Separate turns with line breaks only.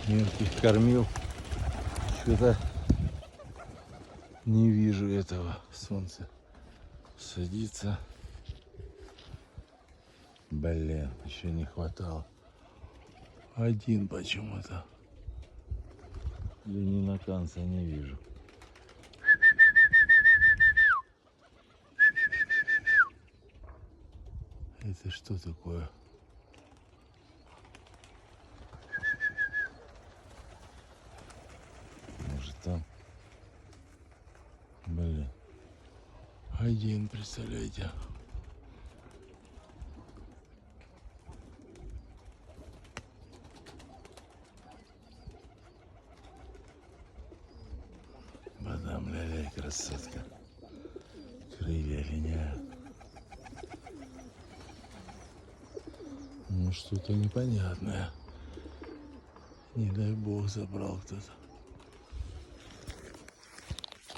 Мелких кормил. Что-то не вижу этого. Солнце садится. Блин, еще не хватало. Один почему-то. Или не на конце, не вижу. Это что такое? Может там? Блин. Один, представляете? Мадам ля-ля, красотка. Крылья линяют. Ну что-то непонятное. Не дай бог забрал кто-то.